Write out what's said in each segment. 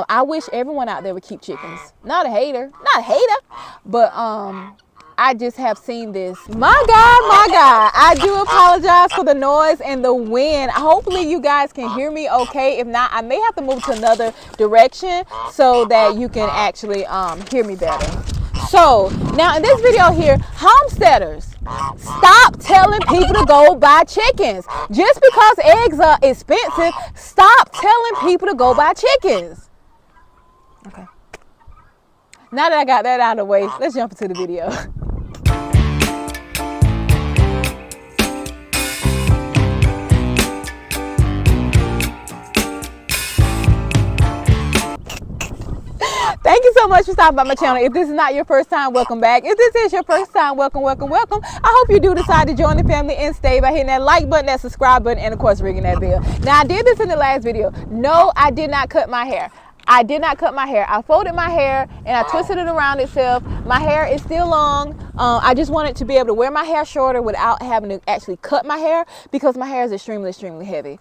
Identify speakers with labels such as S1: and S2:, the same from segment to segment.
S1: I wish everyone out there would keep chickens. Not a hater, but I just have seen this. My God, I do apologize for the noise and the wind. Hopefully you guys can hear me okay. If not, I may have to move to another direction so that you can actually hear me better. So now in this video here, homesteaders, stop telling people to go buy chickens. Just because eggs are expensive, stop telling people to go buy chickens. Okay. Now that I got that out of the way, let's jump into the video. Thank you so much for stopping by my channel. If this is not your first time, welcome back. If this is your first time, welcome. I hope you do decide to join the family and stay by hitting that like button, that subscribe button, and of course ringing that bell. Now I did this in the last video. No, I did not cut my hair. I folded my hair and I twisted it around itself. My hair is still long. I just wanted to be able to wear my hair shorter without having to actually cut my hair, because my hair is extremely heavy.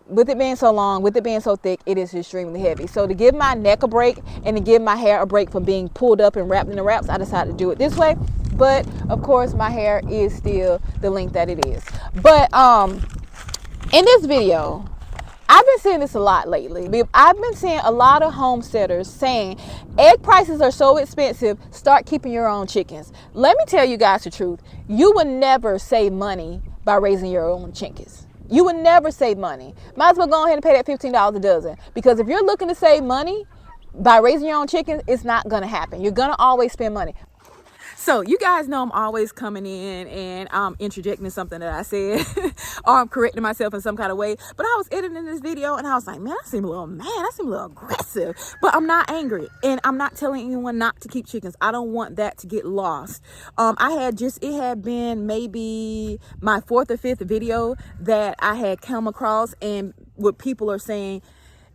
S1: With it being so long, with it being so thick, it is extremely heavy. So to give my neck a break and to give my hair a break from being pulled up and wrapped in the wraps, I decided to do it this way. But of course my hair is still the length that it is. But in this video, I've been seeing this a lot lately. I've been seeing a lot of homesteaders saying egg prices are so expensive, start keeping your own chickens. Let me tell you guys the truth. You would never save money by raising your own chickens. You would never save money. Might as well go ahead and pay that $15 a dozen. Because if you're looking to save money by raising your own chickens, it's not going to happen. You're going to always spend money. So you guys know I'm always coming in and I'm interjecting something that I said or I'm correcting myself in some kind of way. But I was editing this video and I was like, man, I seem a little mad. I seem a little aggressive. But I'm not angry. And I'm not telling anyone not to keep chickens. I don't want that to get lost. It had been maybe my 4th or 5th video that I had come across, and what people are saying,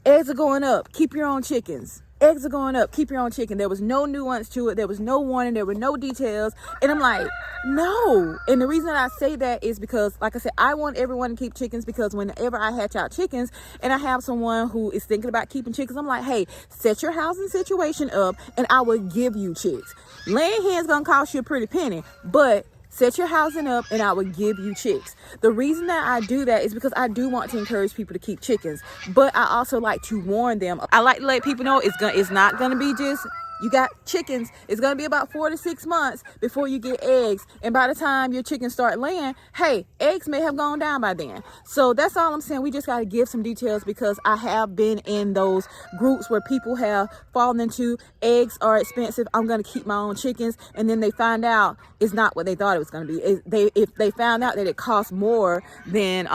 S1: eggs are going up, keep your own chickens. Eggs are going up, keep your own chicken. There was no nuance to it. There was no warning. There were no details. And I'm like, no. And the reason that I say that is because, like I said, I want everyone to keep chickens, because whenever I hatch out chickens and I have someone who is thinking about keeping chickens, I'm like, hey, set your housing situation up and I will give you chicks. Laying hens gonna cost you a pretty penny, but set your housing up and I will give you chicks. The reason that I do that is because I do want to encourage people to keep chickens, but I also like to warn them. I like to let people know it's not going to be just, you got chickens. It's going to be about 4 to 6 months before you get eggs. And by the time your chickens start laying, hey, eggs may have gone down by then. So that's all I'm saying. We just got to give some details, because I have been in those groups where people have fallen into eggs are expensive, I'm going to keep my own chickens. And then they find out it's not what they thought it was going to be. If they found out that it costs more than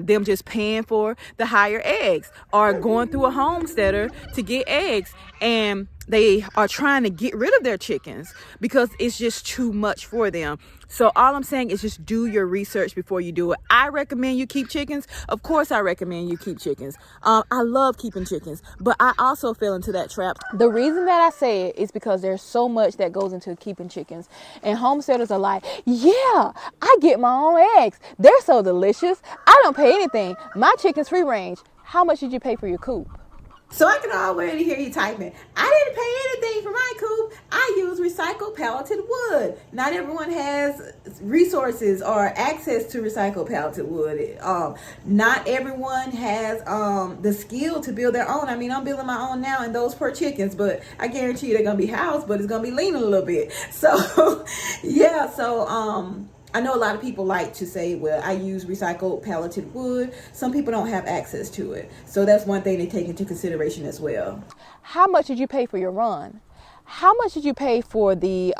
S1: them just paying for the higher eggs, or going through a homesteader to get eggs, and they are trying to get rid of their chickens because it's just too much for them. So all I'm saying is just do your research before you do it. I recommend you keep chickens. Of course, I recommend you keep chickens. I love keeping chickens, but I also fell into that trap. The reason that I say it is because there's so much that goes into keeping chickens, and homesteaders are like, yeah, I get my own eggs. They're so delicious. I don't pay anything. My chicken's free range. How much did you pay for your coop?
S2: So I can already hear you typing, I didn't pay anything for my coop. I use recycled pelleted wood. Not everyone has resources or access to recycled pelleted wood. Not everyone has the skill to build their own. I mean, I'm building my own now, and those poor chickens, but I guarantee you they're going to be housed, but it's going to be leaning a little bit. So, yeah, I know a lot of people like to say, well, I use recycled pelleted wood. Some people don't have access to it. So that's one thing they take into consideration as well.
S1: How much did you pay for your run? How much did you pay for the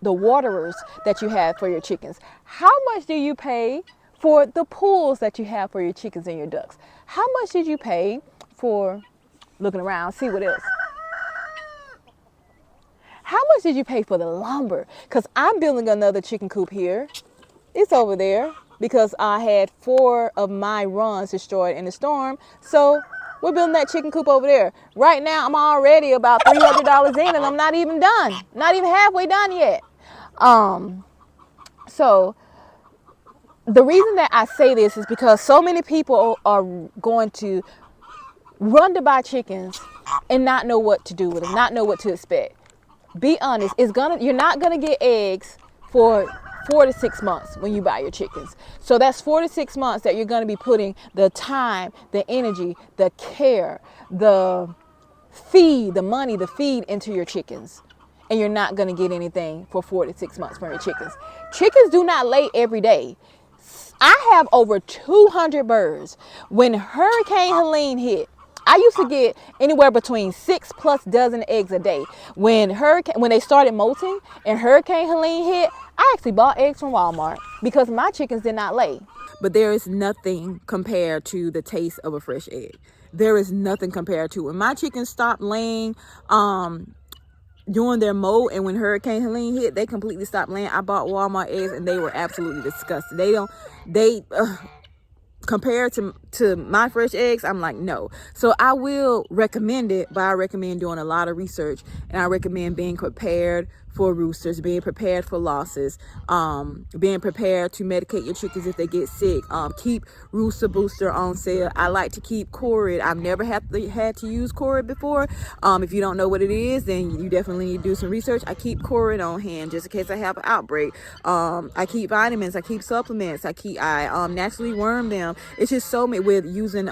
S1: waterers that you have for your chickens? How much do you pay for the pools that you have for your chickens and your ducks? How much did you pay for looking around, see what else? How much did you pay for the lumber? Because I'm building another chicken coop here. It's over there because I had 4 of my runs destroyed in the storm. So we're building that chicken coop over there. Right now, I'm already about $300 in, and I'm not even done. Not even halfway done yet. So the reason that I say this is because so many people are going to run to buy chickens and not know what to do with them, not know what to expect. Be honest. You're not gonna get eggs for 4 to 6 months when you buy your chickens. So that's 4 to 6 months that you're gonna be putting the time, the energy, the care, the feed, the money, the feed into your chickens. And you're not gonna get anything for 4 to 6 months from your chickens. Chickens do not lay every day. I have over 200 birds. When Hurricane Helene hit, I used to get anywhere between 6+ dozen eggs a day. When they started molting and Hurricane Helene hit, I actually bought eggs from Walmart because my chickens did not lay. But there is nothing compared to the taste of a fresh egg. There is nothing compared to when my chickens stopped laying during their molt, and when Hurricane Helene hit, they completely stopped laying. I bought Walmart eggs and they were absolutely disgusting. Compared to my fresh eggs, I'm like, no. So I will recommend it, but I recommend doing a lot of research, and I recommend being prepared for roosters, being prepared for losses, being prepared to medicate your chickens if they get sick. Keep Rooster Booster on sale. I like to keep Corid. I've never had to use Corid before. If you don't know what it is, then you definitely need to do some research. I keep Corid on hand just in case I have an outbreak. I keep vitamins. I keep supplements. I naturally worm them. It's just so many with using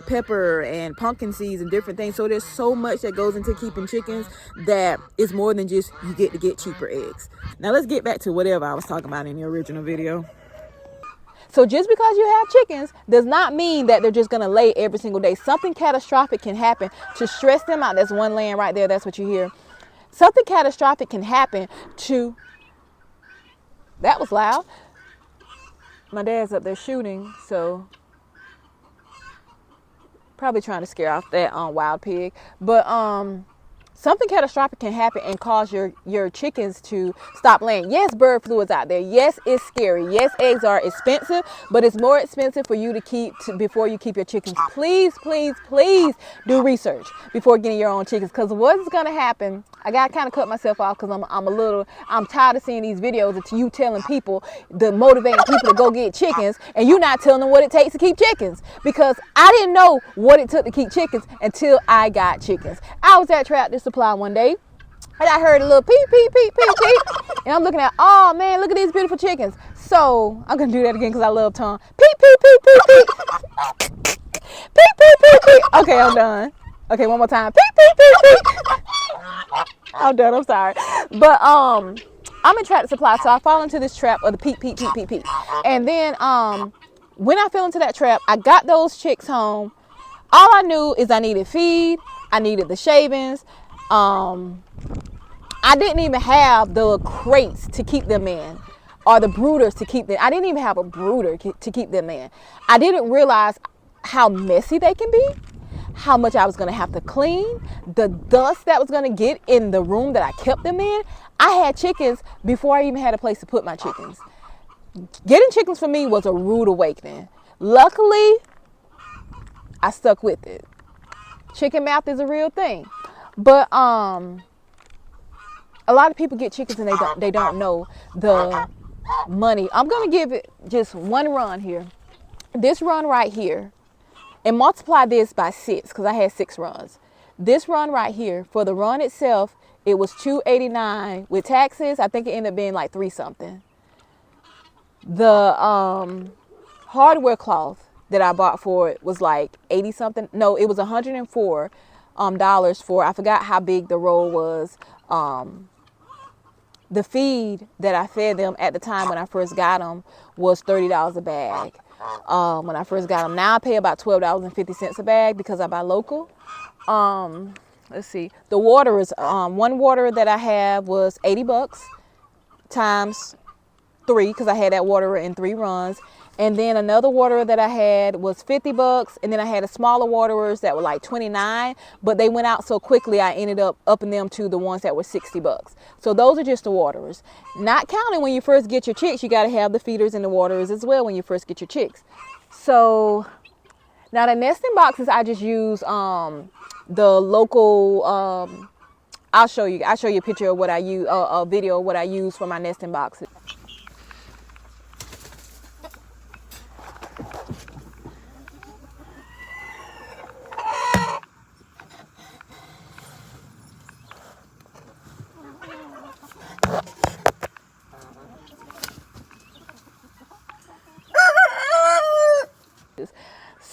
S1: pepper and pumpkin seeds and different things. So there's so much that goes into keeping chickens that is more than just you get to get cheaper eggs. Now let's get back to whatever I was talking about in the original video. So just because you have chickens does not mean that they're just going to lay every single day. Something catastrophic can happen to stress them out. That's one laying right there. That's what you hear. Something catastrophic can happen to... That was loud. My dad's up there shooting, so probably trying to scare off that wild pig. But something catastrophic can happen and cause your chickens to stop laying. Yes, bird flu is out there. Yes, it's scary. Yes, eggs are expensive, but it's more expensive for you to keep before you keep your chickens. Please, please, please do research before getting your own chickens, because what's gonna happen? I gotta kind of cut myself off because I'm tired of seeing these videos of you telling people, motivating people to go get chickens, and you not telling them what it takes to keep chickens, because I didn't know what it took to keep chickens until I got chickens. I was at Tractor Supply one day and I heard a little peep, peep, peep, peep, peep, and I'm looking at, oh man, look at these beautiful chickens. So I'm gonna do that again because I love tongue. Peep, peep, peep, peep, peep. Peep, peep, peep, peep. Okay, I'm done. Okay, one more time. Peep, peep, peep, peep. I'm done, I'm sorry. But I'm in Tractor Supply, so I fall into this trap of the peep, peep, peep, peep, peep. And then when I fell into that trap, I got those chicks home. All I knew is I needed feed, I needed the shavings. I didn't even have the crates to keep them in, or the brooders to keep them. I didn't even have a brooder to keep them in. I didn't realize how messy they can be, how much I was going to have to clean, the dust that was going to get in the room that I kept them in. I had chickens before I even had a place to put my chickens. Getting chickens for me was a rude awakening. Luckily, I stuck with it. Chicken mouth is a real thing. But a lot of people get chickens and they don't know the money. I'm going to give it just one run here. This run right here, and multiply this by 6 because I had 6 runs. This run right here, for the run itself, it was $2.89 with taxes. I think it ended up being like 3 something. The hardware cloth that I bought for it was like 80 something. No, it was $104 for, I forgot how big the roll was. The feed that I fed them at the time when I first got them was $30 a bag. When I first got them. Now I pay about $12.50 a bag because I buy local. Let's see. The water is one water that I have was $80 times 3 because I had that water in 3 runs. And then another waterer that I had was $50, and then I had a smaller waterers that were like $29, but they went out so quickly I ended up upping them to the ones that were $60. So those are just the waterers. Not counting when you first get your chicks, you got to have the feeders and the waterers as well when you first get your chicks. So now the nesting boxes, I just use the local. I'll show you a picture of what I use, a video of what I use for my nesting boxes.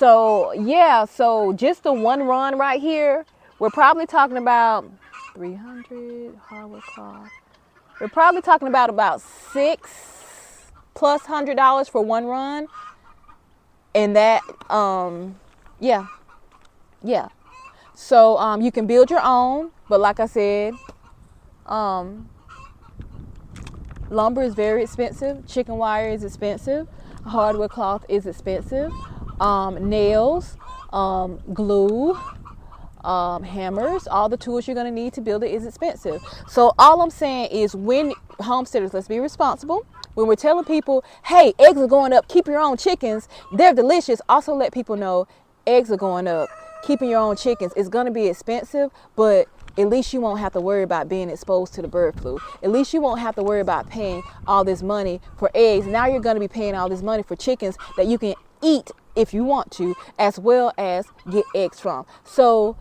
S1: So yeah, so just the one run right here, we're probably talking about 300 hardwood cloth. We're probably talking about $600+ for one run, and that yeah, yeah. So you can build your own, but like I said, lumber is very expensive. Chicken wire is expensive. Hardwood cloth is expensive. Nails, glue, hammers, all the tools you're going to need to build it is expensive. So all I'm saying is, when homesteaders, let's be responsible. When we're telling people, hey, eggs are going up, keep your own chickens, they're delicious. Also let people know eggs are going up. Keeping your own chickens is going to be expensive, but at least you won't have to worry about being exposed to the bird flu. At least you won't have to worry about paying all this money for eggs. Now you're going to be paying all this money for chickens that you can eat if you want to, as well as get eggs from. So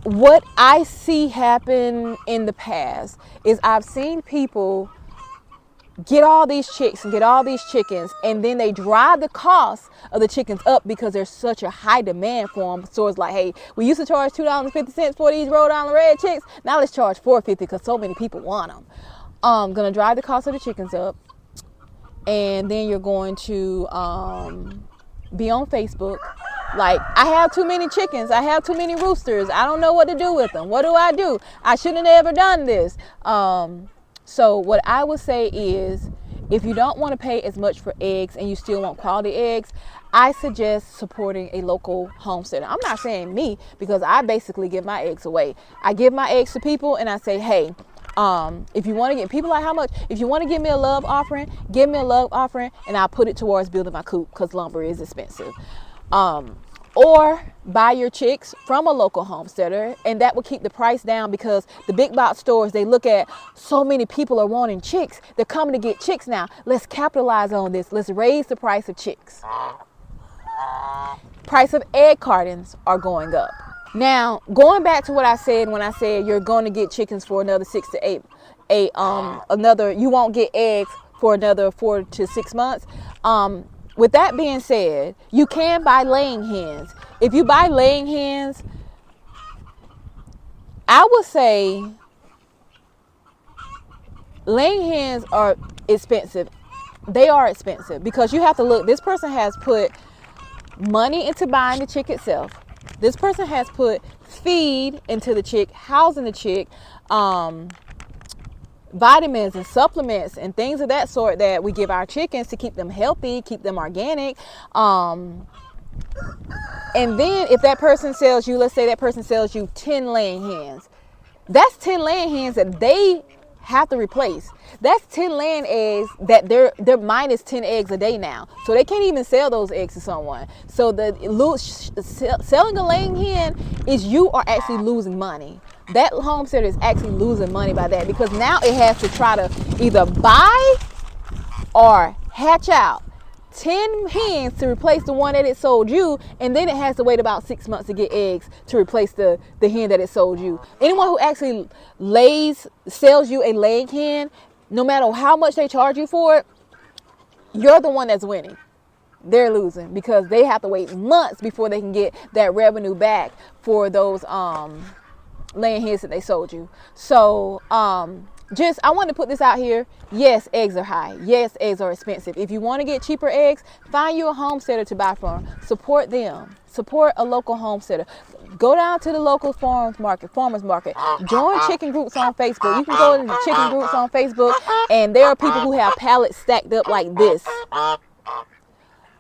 S1: what I see happen in the past is, I've seen people get all these chicks and get all these chickens, and then they drive the cost of the chickens up because there's such a high demand for them. So it's like, hey, we used to charge $2.50 for these Rhode Island red chicks. Now let's charge $4.50 because so many people want them. Gonna drive the cost of the chickens up, and then you're going to be on Facebook. Like, I have too many chickens. I have too many roosters. I don't know what to do with them. What do? I shouldn't have ever done this. So what I would say is, if you don't want to pay as much for eggs and you still want quality eggs, I suggest supporting a local homesteader. I'm not saying me, because I basically give my eggs away. I give my eggs to people and I say, hey, if you want to get, people like, how much? If you want to give me a love offering, give me a love offering, and I'll put it towards building my coop, because lumber is expensive. Or buy your chicks from a local homesteader, and that will keep the price down, because the big box stores, they look at, so many people are wanting chicks, they're coming to get chicks now, let's capitalize on this, let's raise the price of chicks. Price of egg cartons are going up. Now, going back to what I said when I said you're going to get chickens for another 6 to 8, you won't get eggs for another 4 to 6 months. With that being said, you can buy laying hens. If you buy laying hens, I would say laying hens are expensive. They are expensive because you have to look. This person has put money into buying the chick itself. This person has put feed into the chick, housing the chick, vitamins and supplements and things of that sort that we give our chickens to keep them healthy, keep them organic. And then if that person sells you, let's say that person sells you 10 laying hens, that's 10 laying hens that they have to replace. That's 10 laying eggs that they're minus 10 eggs a day now. So they can't even sell those eggs to someone. So selling a laying hen is, you are actually losing money. That homesteader is actually losing money by that, because now it has to try to either buy or hatch out 10 hens to replace the one that it sold you, and then it has to wait about 6 months to get eggs to replace the hen that it sold you. Anyone who actually sells you a laying hen, no matter how much they charge you for it, you're the one that's winning. They're losing because they have to wait months before they can get that revenue back for those laying hens that they sold you. So I want to put this out here. Yes, eggs are high. Yes, eggs are expensive. If you want to get cheaper eggs, find you a homesteader to buy from. Support them. Support a local homesteader. Go down to the local farmers market. Join chicken groups on Facebook. You can go to the chicken groups on Facebook, and there are people who have pallets stacked up like this,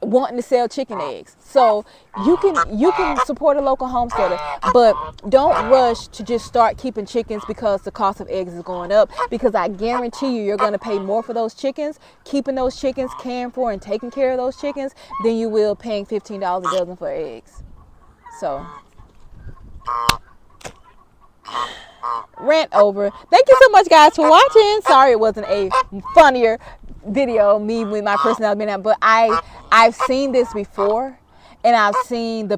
S1: wanting to sell chicken eggs. So you can support a local homesteader, but don't rush to just start keeping chickens because the cost of eggs is going up, because I guarantee you're going to pay more for those chickens, keeping those chickens, caring for and taking care of those chickens, than you will paying $15 a dozen for eggs. So rant over. Thank you so much, guys, for watching. Sorry it wasn't a funnier video, me with my personality being out, but I've seen this before, And I've seen the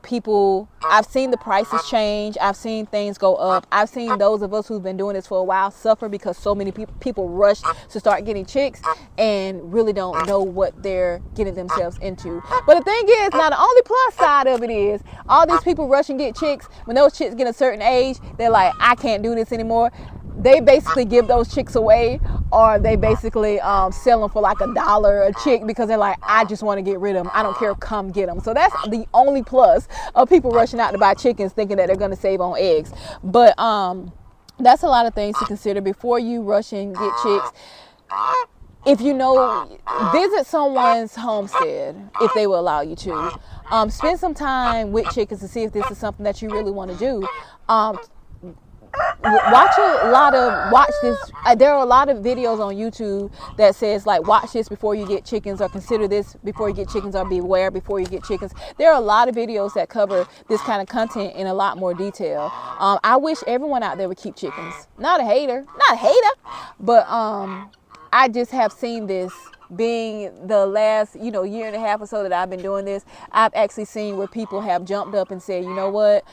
S1: prices change. I've seen things go up. I've seen those of us who've been doing this for a while suffer because so many people rush to start getting chicks and really don't know what they're getting themselves into. But the thing is, now the only plus side of it is all these people rush and get chicks. When those chicks get a certain age, they're like, I can't do this anymore. They basically give those chicks away, or they basically sell them for like $1 a chick because they're like, I just want to get rid of them. I don't care, come get them. So that's the only plus of people rushing out to buy chickens thinking that they're going to save on eggs. But that's a lot of things to consider before you rush and get chicks. If you know, visit someone's homestead if they will allow you to. Spend some time with chickens to see if this is something that you really want to do. Watch this. There are a lot of videos on YouTube that says like, watch this before you get chickens, or consider this before you get chickens, or beware before you get chickens. There are a lot of videos that cover this kind of content in a lot more detail. I wish everyone out there would keep chickens. Not a hater, but I just have seen this. Being the last, year and a half or so that I've been doing this, I've actually seen where people have jumped up and said, you know what,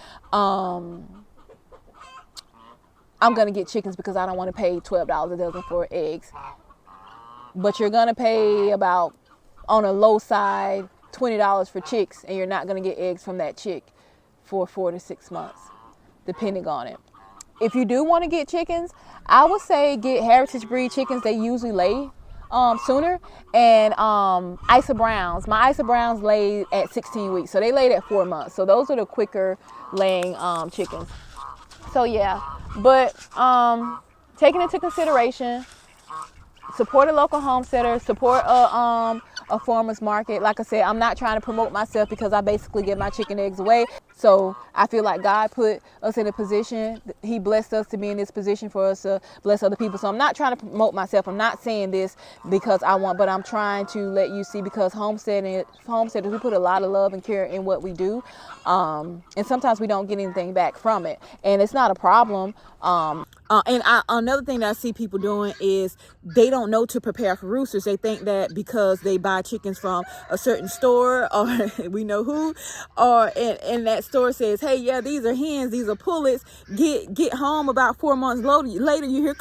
S1: I'm going to get chickens because I don't want to pay $12 a dozen for eggs. But you're going to pay about, on a low side, $20 for chicks, and you're not going to get eggs from that chick for 4 to 6 months, depending on it. If you do want to get chickens, I would say get heritage breed chickens. They usually lay sooner. And Isa Browns. My Isa Browns laid at 16 weeks. So they laid at 4 months. So those are the quicker laying chickens. So yeah, but taking into consideration, support a local homesteader, support a farmer's market. Like I said, I'm not trying to promote myself because I basically give my chicken eggs away. So I feel like God put us in a position. He blessed us to be in this position for us to bless other people. So I'm not trying to promote myself. I'm not saying this because I want, but I'm trying to let you see, because homesteaders, we put a lot of love and care in what we do. And sometimes we don't get anything back from it. And it's not a problem. Another thing that I see people doing is they don't know to prepare for roosters. They think that because they buy chickens from a certain store, or we know who, or and that store says, hey, yeah, these are hens, these are pullets. Get home about 4 months later, you hear,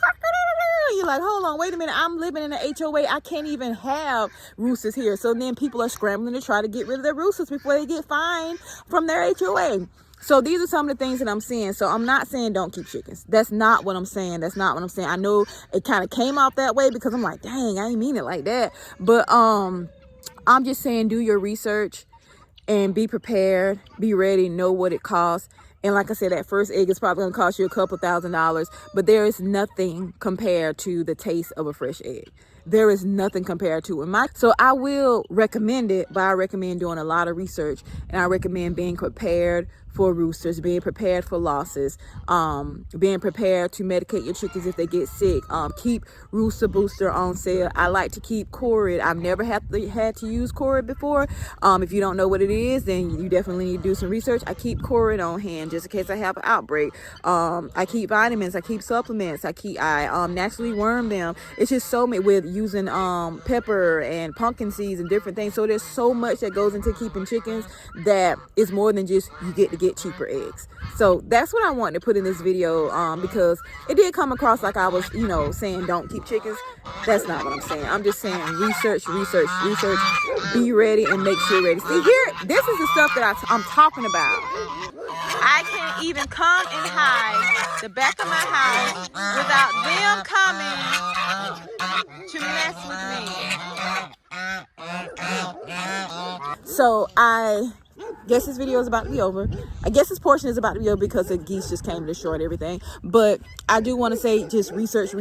S1: you're like, hold on, wait a minute, I'm living in an HOA, I can't even have roosters here. So then people are scrambling to try to get rid of their roosters before they get fined from their HOA. So these are some of the things that I'm seeing. So I'm not saying don't keep chickens. That's not what I'm saying. I know it kind of came out that way because I'm like, dang, I ain't mean it like that. But I'm just saying, do your research and be prepared, be ready, know what it costs. And like I said, that first egg is probably going to cost you a couple $1,000s, but there is nothing compared to the taste of a fresh egg. There is nothing compared to it. So I will recommend it, but I recommend doing a lot of research, and I recommend being prepared for roosters, being prepared for losses, being prepared to medicate your chickens if they get sick. Keep Rooster Booster on sale. I like to keep Corid. I've never had to use Corid before. If you don't know what it is, then you definitely need to do some research. I keep Corid on hand just in case I have an outbreak. I keep vitamins. I keep supplements. I naturally worm them. It's just so many, with using pepper and pumpkin seeds and different things. So there's so much that goes into keeping chickens that is more than just you get to get cheaper eggs. So that's what I wanted to put in this video, because it did come across like I was, saying don't keep chickens. That's not what I'm saying. I'm just saying research, be ready and make sure you're ready. See here, this is the stuff that I'm talking about. I can't even come and hide the back of my house without them coming to mess with me. So I guess this video is about to be over. I guess this portion is about to be over because the geese just came to destroy everything. But I do want to say, just research.